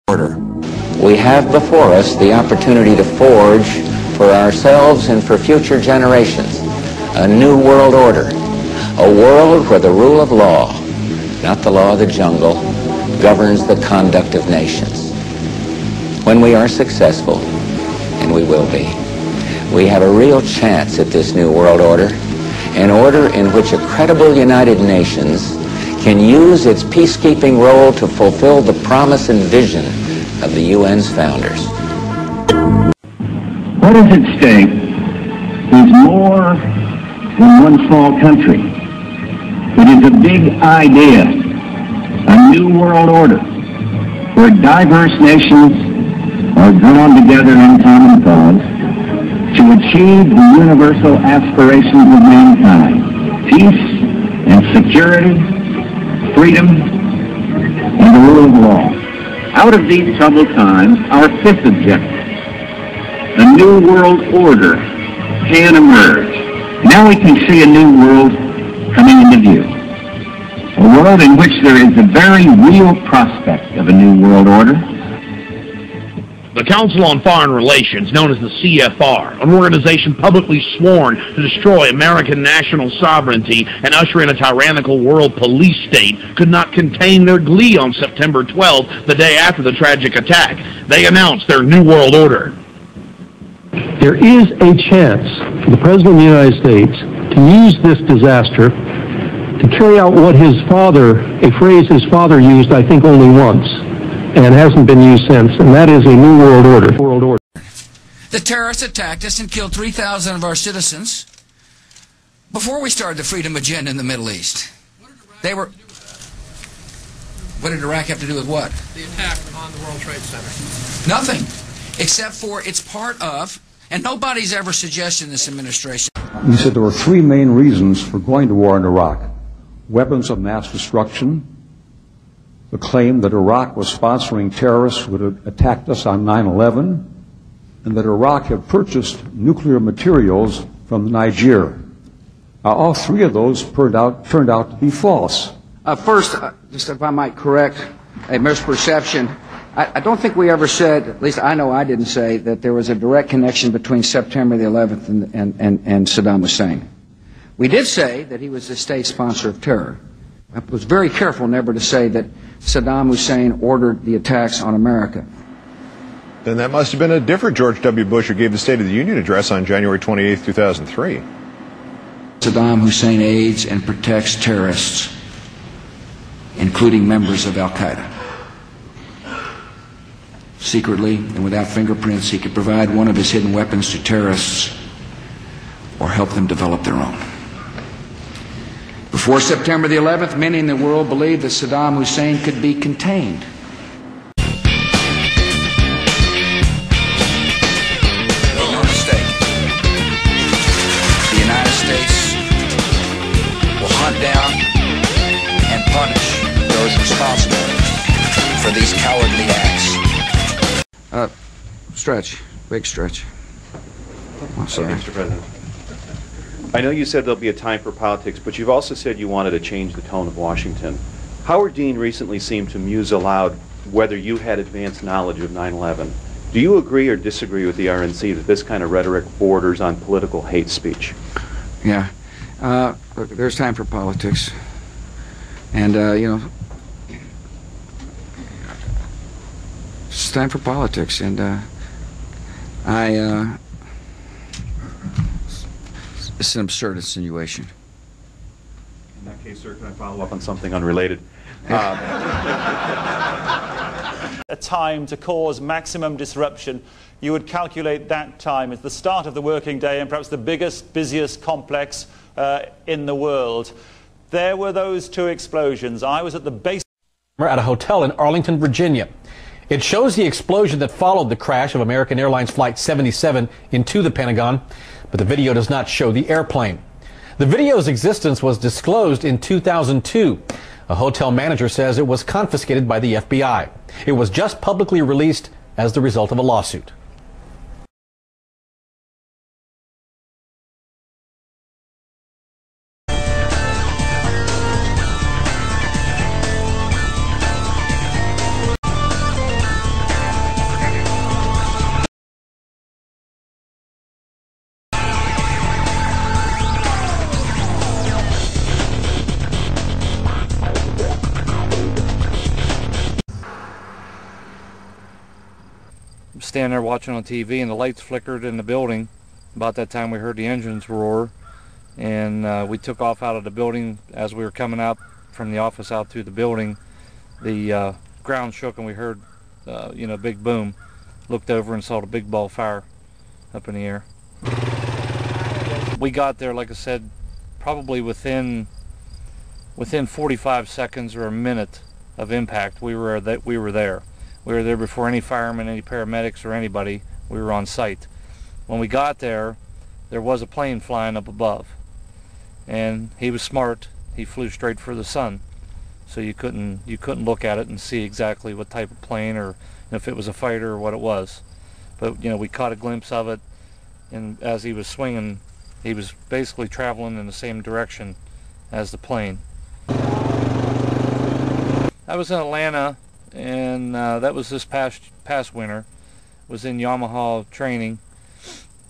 order. We have before us the opportunity to forge for ourselves and for future generations a new world order, a world where the rule of law, not the law of the jungle, governs the conduct of nations. When we are successful, and we will be, we have a real chance at this new world order, an order in which a credible United Nations can use its peacekeeping role to fulfill the promise and vision of the UN's founders. What is at stake is more than one small country. It is a big idea, a new world order, where diverse nations are drawn together in common cause to achieve the universal aspirations of mankind: peace and security, freedom, and the rule of law. Out of these troubled times, our fifth objective, a new world order, can emerge. Now we can see a new world coming into view. A world in which there is a very real prospect of a new world order. The Council on Foreign Relations, known as the CFR, an organization publicly sworn to destroy American national sovereignty and usher in a tyrannical world police state, could not contain their glee on September 12th, the day after the tragic attack. They announced their New World Order. There is a chance for the President of the United States to use this disaster to carry out what his father, a phrase his father used, I think, only once, and hasn't been used since, and that is a new world order. The terrorists attacked us and killed 3,000 of our citizens before we started the freedom agenda in the Middle East. They were... What did Iraq have to do with what? The attack on the World Trade Center. Nothing, except for it's part of, and nobody's ever suggested in this administration. He said there were three main reasons for going to war in Iraq: weapons of mass destruction, the claim that Iraq was sponsoring terrorists who had attacked us on 9/11, and that Iraq had purchased nuclear materials from Niger. All three of those turned out to be false. First, just if I might correct a misperception, I don't think we ever said, at least I know I didn't say, that there was a direct connection between September the 11th and Saddam Hussein. We did say that he was the state sponsor of terror. I was very careful never to say that Saddam Hussein ordered the attacks on America. Then that must have been a different George W. Bush who gave the State of the Union address on January 28, 2003. Saddam Hussein aids and protects terrorists, including members of Al-Qaeda. Secretly and without fingerprints, he could provide one of his hidden weapons to terrorists or help them develop their own. Before September the 11th, many in the world believed that Saddam Hussein could be contained. Make no mistake, the United States will hunt down and punish those responsible for these cowardly acts. Stretch. Big stretch. I'm sorry. Mr. President. I know you said there'll be a time for politics, but you've also said you wanted to change the tone of Washington. Howard Dean recently seemed to muse aloud whether you had advanced knowledge of 9/11. Do you agree or disagree with the RNC that this kind of rhetoric borders on political hate speech? Yeah. Look, there's time for politics. And, you know, it's time for politics. And it's an absurd insinuation. In that case, sir, can I follow up on something unrelated? A time to cause maximum disruption. You would calculate that time as the start of the working day and perhaps the biggest, busiest complex in the world. There were those two explosions. I was at the base at a hotel in Arlington, Virginia. It shows the explosion that followed the crash of American Airlines Flight 77 into the Pentagon, but the video does not show the airplane. The video's existence was disclosed in 2002. A hotel manager says it was confiscated by the FBI. It was just publicly released as the result of a lawsuit. standing there watching on TV, and the lights flickered in the building. About that time we heard the engines roar, and we took off out of the building. As we were coming out from the office out through the building, the ground shook and we heard big boom. Looked over and saw the big ball of fire up in the air. We got there, like I said, probably within 45 seconds or a minute of impact. We were there. We were there before any firemen, any paramedics, or anybody. We were on site. When we got there was a plane flying up above, and he was smart. He flew straight for the sun, so you couldn't look at it and see exactly what type of plane or if it was a fighter or what it was. But we caught a glimpse of it, and as he was swinging, he was basically traveling in the same direction as the plane. I was in Atlanta, and that was this past winter. Was in Yamaha training,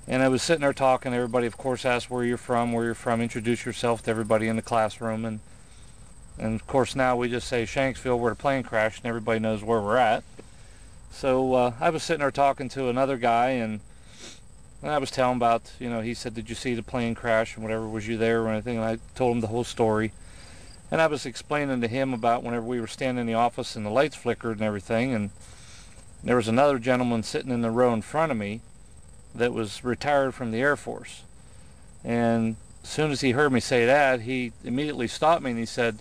and I was sitting there talking. Everybody, of course, asked where you're from, introduce yourself to everybody in the classroom, and of course now we just say Shanksville, where the plane crashed, and everybody knows where we're at. So I was sitting there talking to another guy, and I was telling about, he said, did you see the plane crash and whatever, was you there or anything? And I told him the whole story. And I was explaining to him about whenever we were standing in the office and the lights flickered and everything, and there was another gentleman sitting in the row in front of me that was retired from the Air Force. And as soon as he heard me say that, he immediately stopped me and he said,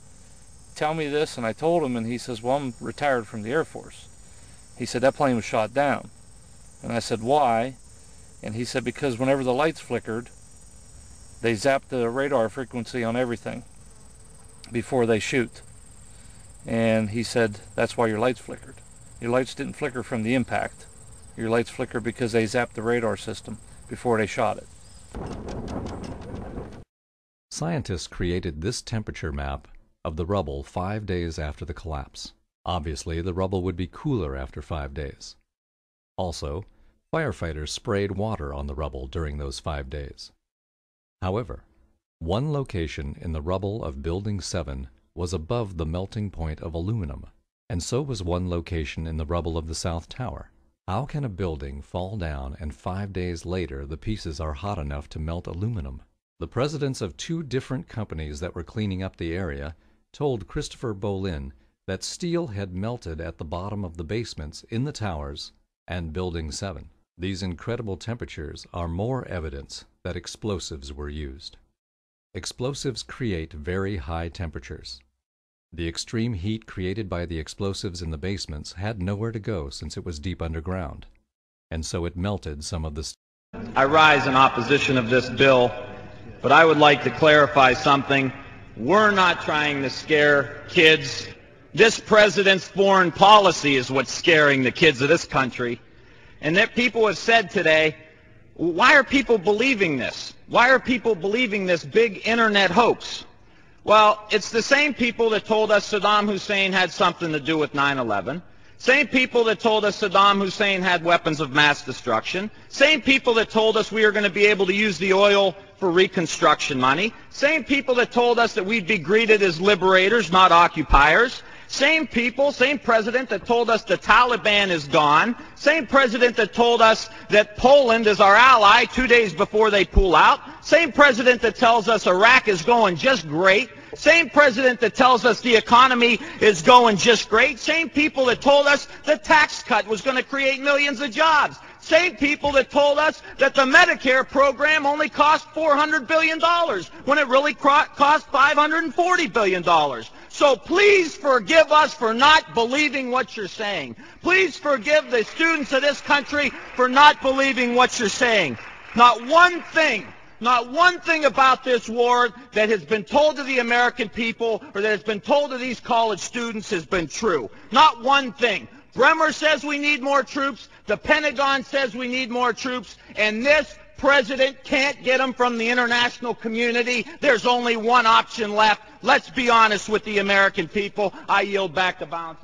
tell me this. And I told him, and he says, well, I'm retired from the Air Force. He said, that plane was shot down. And I said, why? And he said, because whenever the lights flickered, they zapped the radar frequency on everything before they shoot. And he said, that's why your lights flickered. Your lights didn't flicker from the impact. Your lights flickered because they zapped the radar system before they shot it. Scientists created this temperature map of the rubble 5 days after the collapse. Obviously, the rubble would be cooler after 5 days. Also, firefighters sprayed water on the rubble during those 5 days. However, one location in the rubble of Building 7 was above the melting point of aluminum, and so was one location in the rubble of the South Tower. How can a building fall down and 5 days later the pieces are hot enough to melt aluminum? The presidents of 2 different companies that were cleaning up the area told Christopher Bolin that steel had melted at the bottom of the basements in the towers and Building 7. These incredible temperatures are more evidence that explosives were used. Explosives create very high temperatures. The extreme heat created by the explosives in the basements had nowhere to go since it was deep underground, and so it melted some of the steel. I rise in opposition of this bill, but I would like to clarify something. We're not trying to scare kids. This president's foreign policy is what's scaring the kids of this country. And that people have said today, why are people believing this? Why are people believing this big internet hoax? Well, it's the same people that told us Saddam Hussein had something to do with 9/11. Same people that told us Saddam Hussein had weapons of mass destruction. Same people that told us we were going to be able to use the oil for reconstruction money. Same people that told us that we'd be greeted as liberators, not occupiers. Same people, same president that told us the Taliban is gone. Same president that told us that Poland is our ally 2 days before they pull out. Same president that tells us Iraq is going just great. Same president that tells us the economy is going just great. Same people that told us the tax cut was going to create millions of jobs. Same people that told us that the Medicare program only cost $400 billion when it really cost $540 billion. So please forgive us for not believing what you're saying. Please forgive the students of this country for not believing what you're saying. Not one thing about this war that has been told to the American people or that has been told to these college students has been true. Not one thing. Bremer says we need more troops. The Pentagon says we need more troops. And this president can't get them from the international community. There's only one option left. Let's be honest with the American people. I yield back the balance.